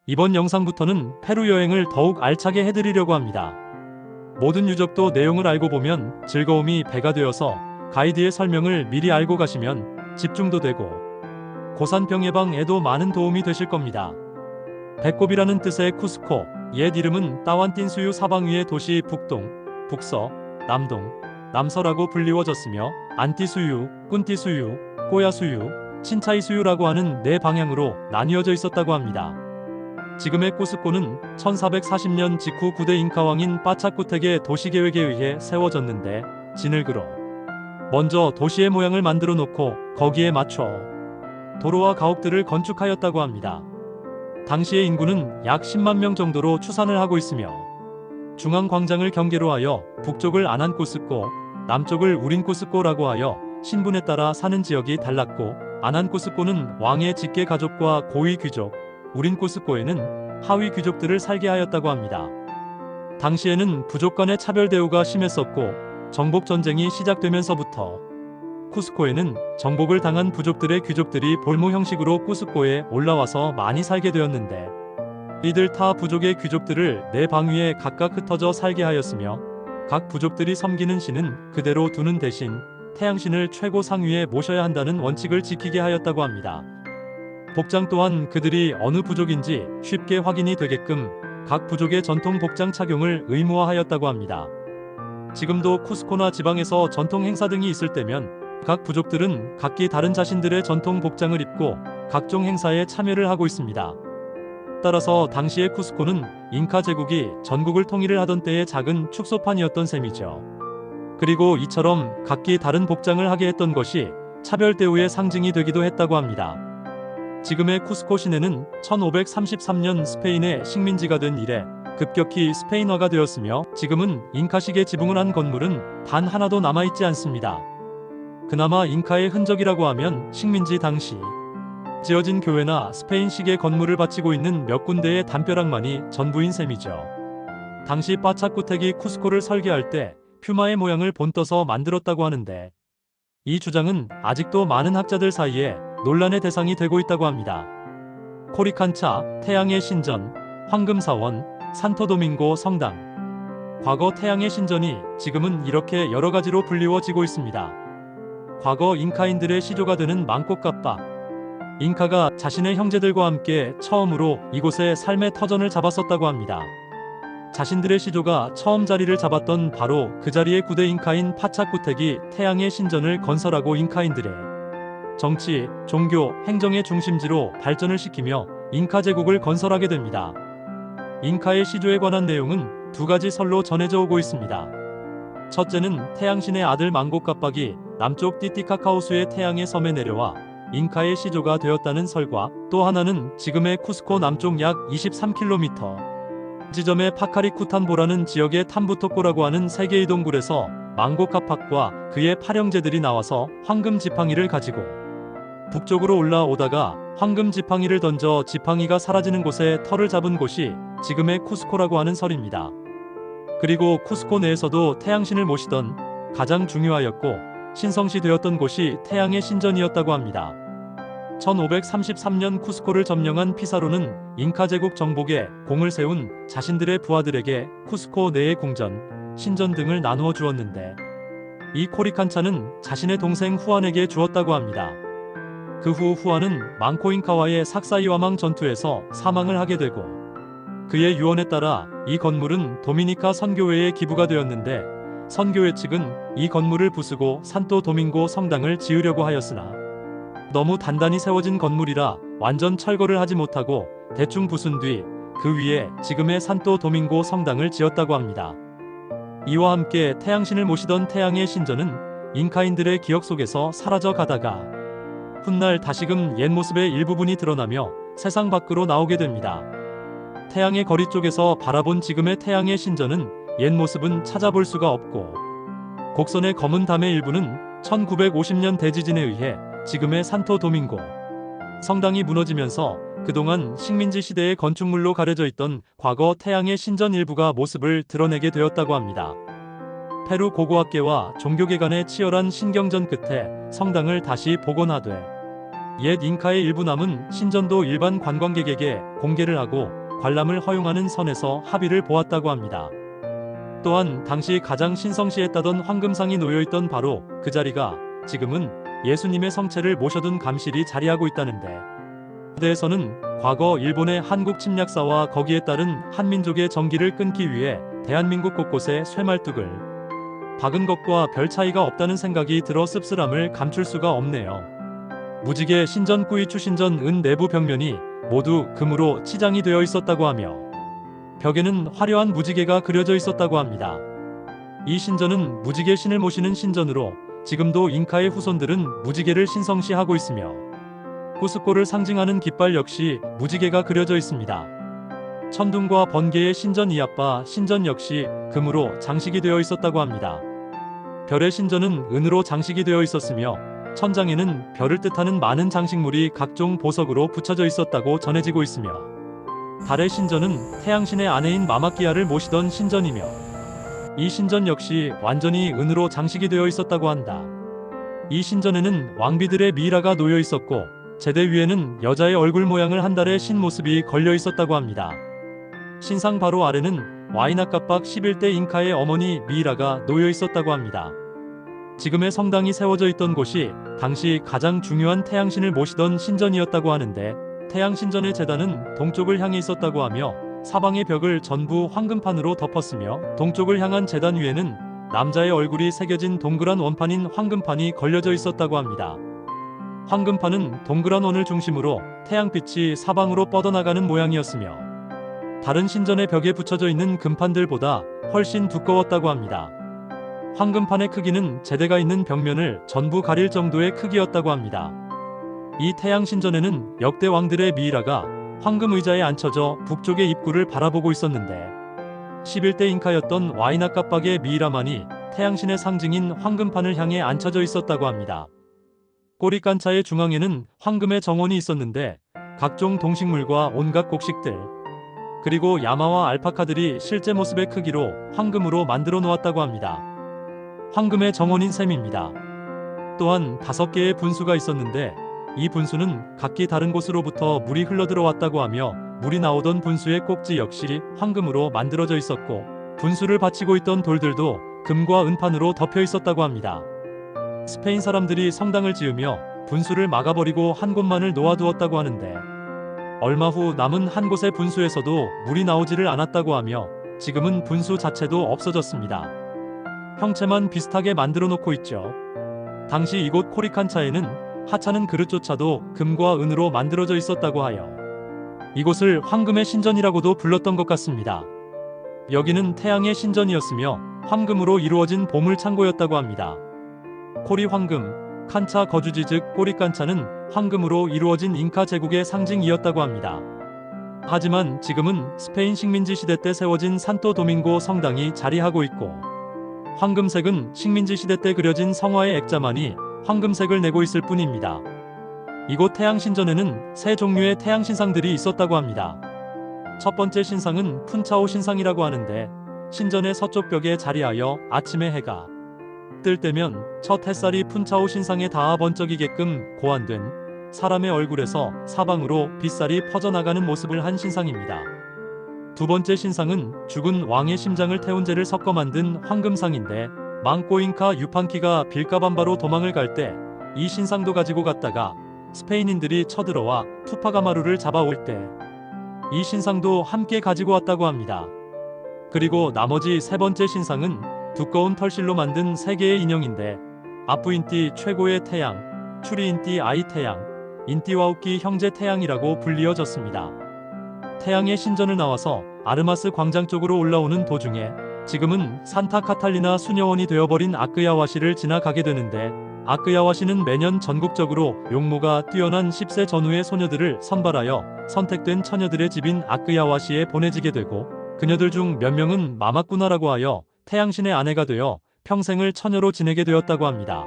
이번 영상부터는 페루 여행을 더욱 알차게 해드리려고 합니다. 모든 유적도 내용을 알고 보면 즐거움이 배가 되어서 가이드의 설명을 미리 알고 가시면 집중도 되고 고산병 예방에도 많은 도움이 되실 겁니다. 배꼽이라는 뜻의 쿠스코, 옛 이름은 따완틴수유 사방 위의 도시 북동, 북서, 남동, 남서라고 불리워졌으며 안티수유, 꾼티수유, 꼬야수유, 친차이수유라고 하는 네 방향으로 나뉘어져 있었다고 합니다. 지금의 쿠스코는 1440년 직후 9대 잉카 왕인 빠차쿠텍의 도시계획에 의해 세워졌는데 진흙으로 먼저 도시의 모양을 만들어 놓고 거기에 맞춰 도로와 가옥들을 건축하였다고 합니다. 당시의 인구는 약 10만 명 정도로 추산을 하고 있으며 중앙광장을 경계로 하여 북쪽을 아난쿠스코, 남쪽을 우린쿠스코라고 하여 신분에 따라 사는 지역이 달랐고 아난쿠스코는 왕의 직계 가족과 고위 귀족, 우린쿠스코에는 하위 귀족들을 살게 하였다고 합니다. 당시에는 부족 간의 차별 대우가 심했었고 정복 전쟁이 시작되면서부터 쿠스코에는 정복을 당한 부족들의 귀족들이 볼모 형식으로 쿠스코에 올라와서 많이 살게 되었는데 이들 타 부족의 귀족들을 네 방 위에 각각 흩어져 살게 하였으며 각 부족들이 섬기는 신은 그대로 두는 대신 태양신을 최고 상위에 모셔야 한다는 원칙을 지키게 하였다고 합니다. 복장 또한 그들이 어느 부족인지 쉽게 확인이 되게끔 각 부족의 전통 복장 착용을 의무화하였다고 합니다. 지금도 쿠스코나 지방에서 전통 행사 등이 있을 때면 각 부족들은 각기 다른 자신들의 전통 복장을 입고 각종 행사에 참여를 하고 있습니다. 따라서 당시의 쿠스코는 잉카 제국이 전국을 통일을 하던 때의 작은 축소판이었던 셈이죠. 그리고 이처럼 각기 다른 복장을 하게 했던 것이 차별 대우의 상징이 되기도 했다고 합니다. 지금의 쿠스코 시내는 1533년 스페인의 식민지가 된 이래 급격히 스페인화가 되었으며 지금은 잉카식의 지붕을 한 건물은 단 하나도 남아있지 않습니다. 그나마 잉카의 흔적이라고 하면 식민지 당시 지어진 교회나 스페인식의 건물을 바치고 있는 몇 군데의 담벼락만이 전부인 셈이죠. 당시 빠차쿠텍이 쿠스코를 설계할 때 퓨마의 모양을 본떠서 만들었다고 하는데 이 주장은 아직도 많은 학자들 사이에 논란의 대상이 되고 있다고 합니다. 코리칸차, 태양의 신전, 황금사원, 산토도밍고 성당. 과거 태양의 신전이 지금은 이렇게 여러 가지로 불리워지고 있습니다. 과거 잉카인들의 시조가 되는 망코카빠. 잉카가 자신의 형제들과 함께 처음으로 이곳에 삶의 터전을 잡았었다고 합니다. 자신들의 시조가 처음 자리를 잡았던 바로 그 자리에 9대 잉카인 파차쿠텍이 태양의 신전을 건설하고 잉카인들의 정치, 종교, 행정의 중심지로 발전을 시키며 잉카 제국을 건설하게 됩니다. 잉카의 시조에 관한 내용은 두 가지 설로 전해져 오고 있습니다. 첫째는 태양신의 아들 망고카빡이 남쪽 띠티카카오수의 태양의 섬에 내려와 잉카의 시조가 되었다는 설과 또 하나는 지금의 쿠스코 남쪽 약 23km 지점의 파카리쿠탄보라는 지역의 탐부토코라고 하는 세계의 동굴에서 망고카팍과 그의 팔형제들이 나와서 황금 지팡이를 가지고 북쪽으로 올라오다가 황금 지팡이를 던져 지팡이가 사라지는 곳에 털을 잡은 곳이 지금의 쿠스코라고 하는 설입니다. 그리고 쿠스코 내에서도 태양신을 모시던 가장 중요하였고 신성시 되었던 곳이 태양의 신전이었다고 합니다. 1533년 쿠스코를 점령한 피사로는 잉카 제국 정복에 공을 세운 자신들의 부하들에게 쿠스코 내의 궁전, 신전 등을 나누어 주었는데 이 코리칸차는 자신의 동생 후안에게 주었다고 합니다. 그 후 후안은 망코 잉카와의 삭사이와망 전투에서 사망을 하게 되고 그의 유언에 따라 이 건물은 도미니카 선교회에 기부가 되었는데 선교회 측은 이 건물을 부수고 산토 도밍고 성당을 지으려고 하였으나 너무 단단히 세워진 건물이라 완전 철거를 하지 못하고 대충 부순 뒤 그 위에 지금의 산토 도밍고 성당을 지었다고 합니다. 이와 함께 태양신을 모시던 태양의 신전은 잉카인들의 기억 속에서 사라져 가다가 훗날 다시금 옛 모습의 일부분이 드러나며 세상 밖으로 나오게 됩니다. 태양의 거리 쪽에서 바라본 지금의 태양의 신전은 옛 모습은 찾아볼 수가 없고 곡선의 검은 담의 일부는 1950년 대지진에 의해 지금의 산토 도밍고 성당이 무너지면서 그동안 식민지 시대의 건축물로 가려져 있던 과거 태양의 신전 일부가 모습을 드러내게 되었다고 합니다. 페루 고고학계와 종교계 간의 치열한 신경전 끝에 성당을 다시 복원하되 옛 잉카의 일부 남은 신전도 일반 관광객에게 공개를 하고 관람을 허용하는 선에서 합의를 보았다고 합니다. 또한 당시 가장 신성시했다던 황금상이 놓여있던 바로 그 자리가 지금은 예수님의 성체를 모셔둔 감실이 자리하고 있다는데, 대에서는 과거 일본의 한국 침략사와 거기에 따른 한민족의 정기를 끊기 위해 대한민국 곳곳에 쇠말뚝을 박은 것과 별 차이가 없다는 생각이 들어 씁쓸함을 감출 수가 없네요. 무지개 신전 꾸이추 신전 은 내부 벽면이 모두 금으로 치장이 되어 있었다고 하며 벽에는 화려한 무지개가 그려져 있었다고 합니다. 이 신전은 무지개 신을 모시는 신전으로 지금도 잉카의 후손들은 무지개를 신성시하고 있으며 쿠스코를 상징하는 깃발 역시 무지개가 그려져 있습니다. 천둥과 번개의 신전 이아빠 신전 역시 금으로 장식이 되어 있었다고 합니다. 별의 신전은 은으로 장식이 되어 있었으며 천장에는 별을 뜻하는 많은 장식물이 각종 보석으로 붙여져 있었다고 전해지고 있으며, 달의 신전은 태양신의 아내인 마마키아를 모시던 신전이며 이 신전 역시 완전히 은으로 장식이 되어 있었다고 한다. 이 신전에는 왕비들의 미이라가 놓여 있었고 제대 위에는 여자의 얼굴 모양을 한 달의 신 모습이 걸려 있었다고 합니다. 신상 바로 아래는 와이나카박 11대 잉카의 어머니 미이라가 놓여 있었다고 합니다. 지금의 성당이 세워져 있던 곳이 당시 가장 중요한 태양신을 모시던 신전이었다고 하는데, 태양신전의 제단은 동쪽을 향해 있었다고 하며 사방의 벽을 전부 황금판으로 덮었으며 동쪽을 향한 제단 위에는 남자의 얼굴이 새겨진 동그란 원판인 황금판이 걸려져 있었다고 합니다. 황금판은 동그란 원을 중심으로 태양빛이 사방으로 뻗어나가는 모양이었으며 다른 신전의 벽에 붙여져 있는 금판들보다 훨씬 두꺼웠다고 합니다. 황금판의 크기는 제대가 있는 벽면을 전부 가릴 정도의 크기였다고 합니다. 이 태양신전에는 역대 왕들의 미이라가 황금 의자에 앉혀져 북쪽의 입구를 바라보고 있었는데 11대 잉카였던 와이나카박의 미이라만이 태양신의 상징인 황금판을 향해 앉혀져 있었다고 합니다. 꼬리칸차의 중앙에는 황금의 정원이 있었는데 각종 동식물과 온갖 곡식들, 그리고 야마와 알파카들이 실제 모습의 크기로 황금으로 만들어 놓았다고 합니다. 황금의 정원인 셈입니다. 또한 5개의 분수가 있었는데 이 분수는 각기 다른 곳으로부터 물이 흘러들어왔다고 하며 물이 나오던 분수의 꼭지 역시 황금으로 만들어져 있었고 분수를 받치고 있던 돌들도 금과 은판으로 덮여 있었다고 합니다. 스페인 사람들이 성당을 지으며 분수를 막아버리고 한 곳만을 놓아두었다고 하는데 얼마 후 남은 한 곳의 분수에서도 물이 나오지를 않았다고 하며 지금은 분수 자체도 없어졌습니다. 형체만 비슷하게 만들어 놓고 있죠. 당시 이곳 코리칸차에는 하찮은 그릇조차도 금과 은으로 만들어져 있었다고 하여 이곳을 황금의 신전이라고도 불렀던 것 같습니다. 여기는 태양의 신전이었으며 황금으로 이루어진 보물 창고였다고 합니다. 코리 황금, 칸차 거주지 즉 꼬리칸차는 황금으로 이루어진 잉카 제국의 상징이었다고 합니다. 하지만 지금은 스페인 식민지 시대 때 세워진 산토 도밍고 성당이 자리하고 있고 황금색은 식민지 시대 때 그려진 성화의 액자만이 황금색을 내고 있을 뿐입니다. 이곳 태양신전에는 3종류의 태양신상들이 있었다고 합니다. 첫 번째 신상은 푼차오 신상이라고 하는데 신전의 서쪽 벽에 자리하여 아침에 해가 뜰 때면 첫 햇살이 푼차오 신상에 닿아 번쩍이게끔 고안된 사람의 얼굴에서 사방으로 빛살이 퍼져나가는 모습을 한 신상입니다. 두 번째 신상은 죽은 왕의 심장을 태운 재를 섞어 만든 황금상인데 망꼬잉카 유판키가 빌카밤바로 도망을 갈 때 이 신상도 가지고 갔다가 스페인인들이 쳐들어와 투파가마루를 잡아올 때 이 신상도 함께 가지고 왔다고 합니다. 그리고 나머지 세 번째 신상은 두꺼운 털실로 만든 3개의 인형인데 아프인띠 최고의 태양, 추리인띠 아이 태양, 인띠와우키 형제 태양이라고 불리어졌습니다. 태양의 신전을 나와서 아르마스 광장 쪽으로 올라오는 도중에 지금은 산타 카탈리나 수녀원이 되어버린 아크야와시를 지나가게 되는데 아크야와시는 매년 전국적으로 용모가 뛰어난 10세 전후의 소녀들을 선발하여 선택된 처녀들의 집인 아크야와시에 보내지게 되고 그녀들 중 몇 명은 마마꾸나라고 하여 태양신의 아내가 되어 평생을 처녀로 지내게 되었다고 합니다.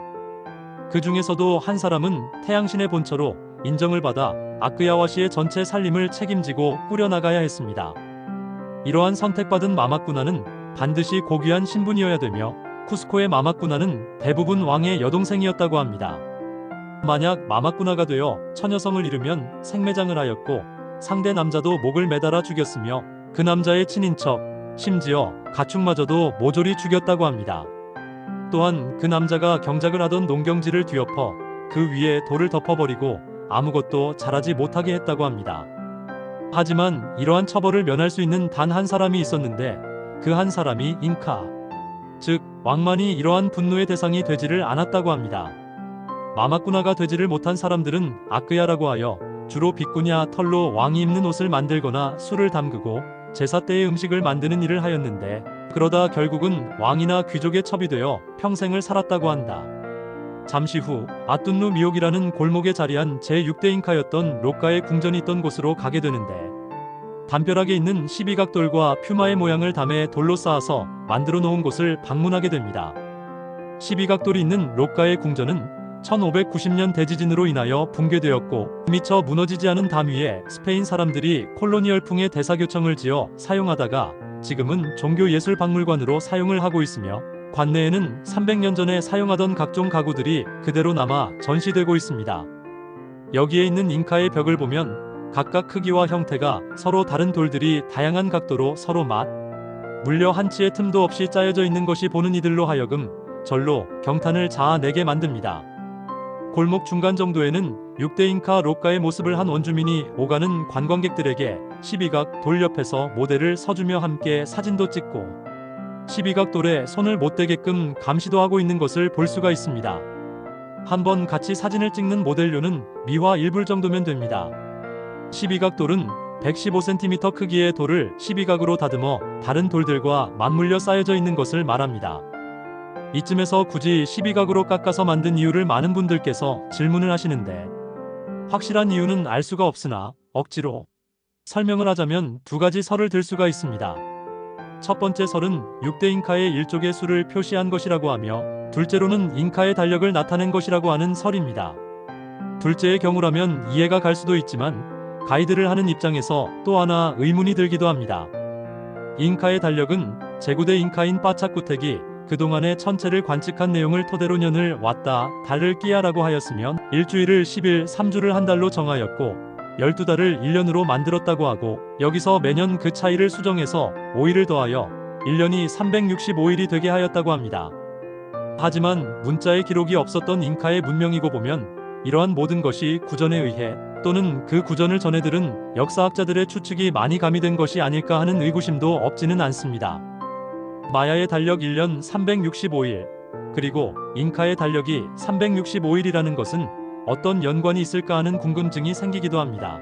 그 중에서도 한 사람은 태양신의 본처로 인정을 받아 아크야와시의 전체 살림을 책임지고 꾸려나가야 했습니다. 이러한 선택받은 마마꾸나는 반드시 고귀한 신분이어야 되며 쿠스코의 마마꾸나는 대부분 왕의 여동생이었다고 합니다. 만약 마마꾸나가 되어 처녀성을 잃으면 생매장을 하였고 상대 남자도 목을 매달아 죽였으며 그 남자의 친인척 심지어 가축마저도 모조리 죽였다고 합니다. 또한 그 남자가 경작을 하던 농경지를 뒤엎어 그 위에 돌을 덮어버리고 아무것도 자라지 못하게 했다고 합니다. 하지만 이러한 처벌을 면할 수 있는 단 한 사람이 있었는데 그 한 사람이 잉카, 즉 왕만이 이러한 분노의 대상이 되지를 않았다고 합니다. 마마꾸나가 되지를 못한 사람들은 아크야라고 하여 주로 비꾸냐 털로 왕이 입는 옷을 만들거나 술을 담그고 제사 때의 음식을 만드는 일을 하였는데 그러다 결국은 왕이나 귀족의 첩이 되어 평생을 살았다고 한다. 잠시 후 아툰누 미옥이라는 골목에 자리한 제6대 잉카였던 록가의 궁전이 있던 곳으로 가게 되는데 담벼락에 있는 12각돌과 퓨마의 모양을 담에 돌로 쌓아서 만들어 놓은 곳을 방문하게 됩니다. 12각돌이 있는 록가의 궁전은 1590년 대지진으로 인하여 붕괴되었고 미처 무너지지 않은 담 위에 스페인 사람들이 콜로니얼풍의 대사교청을 지어 사용하다가 지금은 종교예술박물관으로 사용을 하고 있으며 관내에는 300년 전에 사용하던 각종 가구들이 그대로 남아 전시되고 있습니다. 여기에 있는 잉카의 벽을 보면 각각 크기와 형태가 서로 다른 돌들이 다양한 각도로 서로 물려 한치의 틈도 없이 짜여져 있는 것이 보는 이들로 하여금 절로 경탄을 자아내게 만듭니다. 골목 중간 정도에는 6대 잉카 록가의 모습을 한 원주민이 오가는 관광객들에게 12각 돌 옆에서 모델을 서주며 함께 사진도 찍고 12각 돌에 손을 못 대게끔 감시도 하고 있는 것을 볼 수가 있습니다. 한번 같이 사진을 찍는 모델료는 미화 1불 정도면 됩니다. 12각 돌은 115cm 크기의 돌을 12각으로 다듬어 다른 돌들과 맞물려 쌓여져 있는 것을 말합니다. 이쯤에서 굳이 12각으로 깎아서 만든 이유를 많은 분들께서 질문을 하시는데 확실한 이유는 알 수가 없으나 억지로 설명을 하자면 두 가지 설을 들 수가 있습니다. 첫 번째 설은 6대 잉카의 일족의 수를 표시한 것이라고 하며 둘째로는 잉카의 달력을 나타낸 것이라고 하는 설입니다. 둘째의 경우라면 이해가 갈 수도 있지만 가이드를 하는 입장에서 또 하나 의문이 들기도 합니다. 잉카의 달력은 제9대 잉카인 빠차쿠텍이 그동안의 천체를 관측한 내용을 토대로 년을 왔다 달을 끼야라고 하였으면 일주일을 10일 3주를 한 달로 정하였고 12달을 1년으로 만들었다고 하고 여기서 매년 그 차이를 수정해서 5일을 더하여 1년이 365일이 되게 하였다고 합니다. 하지만 문자의 기록이 없었던 잉카의 문명이고 보면 이러한 모든 것이 구전에 의해 또는 그 구전을 전해들은 역사학자들의 추측이 많이 가미된 것이 아닐까 하는 의구심도 없지는 않습니다. 마야의 달력 1년 365일 그리고 잉카의 달력이 365일이라는 것은 어떤 연관이 있을까 하는 궁금증이 생기기도 합니다.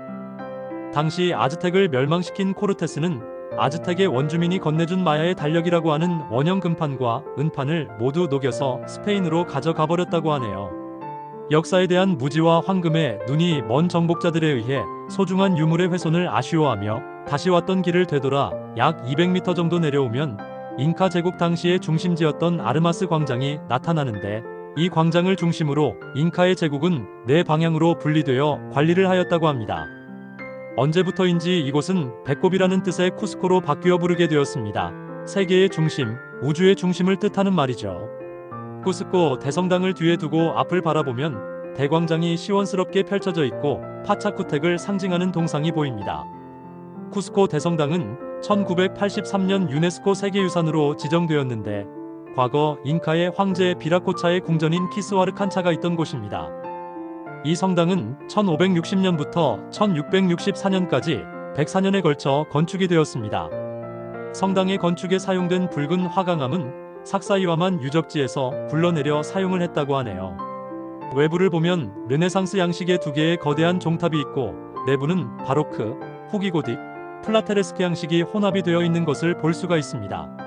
당시 아즈텍을 멸망시킨 코르테스는 아즈텍의 원주민이 건네준 마야의 달력이라고 하는 원형 금판과 은판을 모두 녹여서 스페인으로 가져가 버렸다고 하네요. 역사에 대한 무지와 황금에 눈이 먼 정복자들에 의해 소중한 유물의 훼손을 아쉬워하며 다시 왔던 길을 되돌아 약 200m 정도 내려오면 잉카 제국 당시의 중심지였던 아르마스 광장이 나타나는데 이 광장을 중심으로 잉카의 제국은 네 방향으로 분리되어 관리를 하였다고 합니다. 언제부터인지 이곳은 배꼽이라는 뜻의 쿠스코로 바뀌어 부르게 되었습니다. 세계의 중심, 우주의 중심을 뜻하는 말이죠. 쿠스코 대성당을 뒤에 두고 앞을 바라보면 대광장이 시원스럽게 펼쳐져 있고 파차쿠텍을 상징하는 동상이 보입니다. 쿠스코 대성당은 1983년 유네스코 세계유산으로 지정되었는데 과거 잉카의 황제 비라코차의 궁전인 키스와르칸차가 있던 곳입니다. 이 성당은 1560년부터 1664년까지 104년에 걸쳐 건축이 되었습니다. 성당의 건축에 사용된 붉은 화강암은 삭사이와만 유적지에서 굴러내려 사용을 했다고 하네요. 외부를 보면 르네상스 양식의 두 개의 거대한 종탑이 있고 내부는 바로크, 후기 고딕, 플라테레스크 양식이 혼합이 되어 있는 것을 볼 수가 있습니다.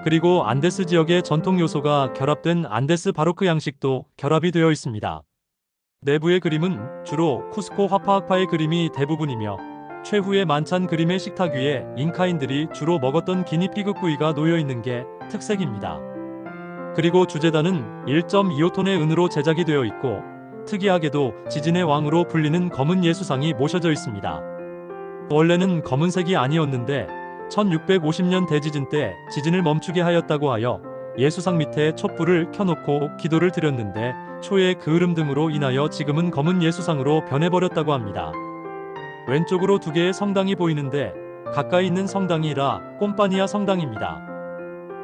그리고 안데스 지역의 전통 요소가 결합된 안데스 바로크 양식도 결합이 되어 있습니다. 내부의 그림은 주로 쿠스코 화파학파의 그림이 대부분이며 최후의 만찬 그림의 식탁 위에 잉카인들이 주로 먹었던 기니피그 구이가 놓여 있는 게 특색입니다. 그리고 주제단은 1.25톤의 은으로 제작이 되어 있고 특이하게도 지진의 왕으로 불리는 검은 예수상이 모셔져 있습니다. 원래는 검은색이 아니었는데 1650년 대지진 때 지진을 멈추게 하였다고 하여 예수상 밑에 촛불을 켜놓고 기도를 드렸는데 초의 그을음 등으로 인하여 지금은 검은 예수상으로 변해버렸다고 합니다. 왼쪽으로 두 개의 성당이 보이는데 가까이 있는 성당이라 꼼파니아 성당입니다.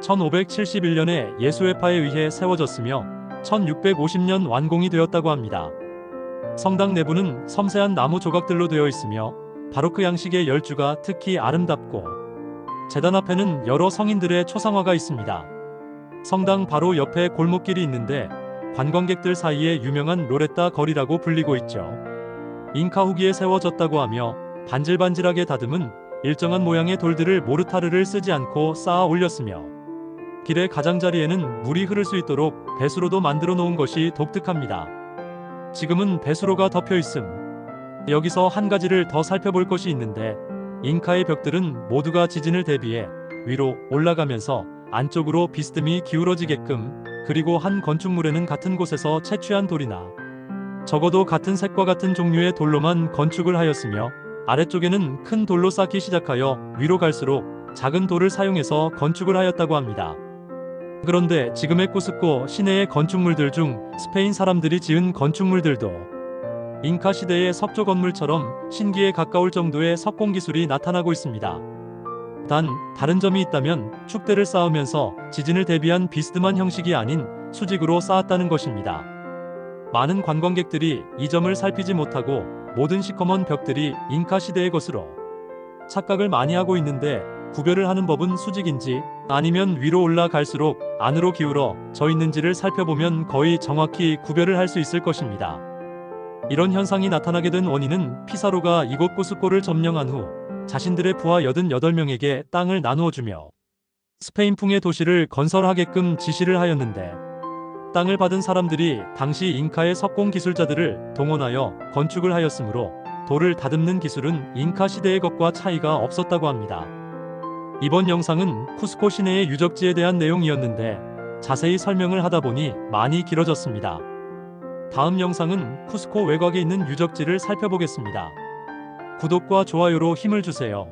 1571년에 예수회파에 의해 세워졌으며 1650년 완공이 되었다고 합니다. 성당 내부는 섬세한 나무 조각들로 되어 있으며 바로크 양식의 열주가 특히 아름답고 제단 앞에는 여러 성인들의 초상화가 있습니다. 성당 바로 옆에 골목길이 있는데 관광객들 사이에 유명한 로레타 거리라고 불리고 있죠. 잉카 후기에 세워졌다고 하며 반질반질하게 다듬은 일정한 모양의 돌들을 모르타르를 쓰지 않고 쌓아 올렸으며 길의 가장자리에는 물이 흐를 수 있도록 배수로도 만들어 놓은 것이 독특합니다. 지금은 배수로가 덮여 있음. 여기서 한 가지를 더 살펴볼 것이 있는데 잉카의 벽들은 모두가 지진을 대비해 위로 올라가면서 안쪽으로 비스듬히 기울어지게끔, 그리고 한 건축물에는 같은 곳에서 채취한 돌이나 적어도 같은 색과 같은 종류의 돌로만 건축을 하였으며 아래쪽에는 큰 돌로 쌓기 시작하여 위로 갈수록 작은 돌을 사용해서 건축을 하였다고 합니다. 그런데 지금의 쿠스코 시내의 건축물들 중 스페인 사람들이 지은 건축물들도 잉카 시대의 석조 건물처럼 신기에 가까울 정도의 석공 기술이 나타나고 있습니다. 단, 다른 점이 있다면 축대를 쌓으면서 지진을 대비한 비스듬한 형식이 아닌 수직으로 쌓았다는 것입니다. 많은 관광객들이 이 점을 살피지 못하고 모든 시커먼 벽들이 잉카 시대의 것으로 착각을 많이 하고 있는데, 구별을 하는 법은 수직인지 아니면 위로 올라갈수록 안으로 기울어 져 있는지를 살펴보면 거의 정확히 구별을 할 수 있을 것입니다. 이런 현상이 나타나게 된 원인은 피사로가 이곳 쿠스코를 점령한 후 자신들의 부하 88명에게 땅을 나누어 주며 스페인풍의 도시를 건설하게끔 지시를 하였는데, 땅을 받은 사람들이 당시 잉카의 석공 기술자들을 동원하여 건축을 하였으므로 돌을 다듬는 기술은 잉카 시대의 것과 차이가 없었다고 합니다. 이번 영상은 쿠스코 시내의 유적지에 대한 내용이었는데 자세히 설명을 하다 보니 많이 길어졌습니다. 다음 영상은 쿠스코 외곽에 있는 유적지를 살펴보겠습니다. 구독과 좋아요로 힘을 주세요.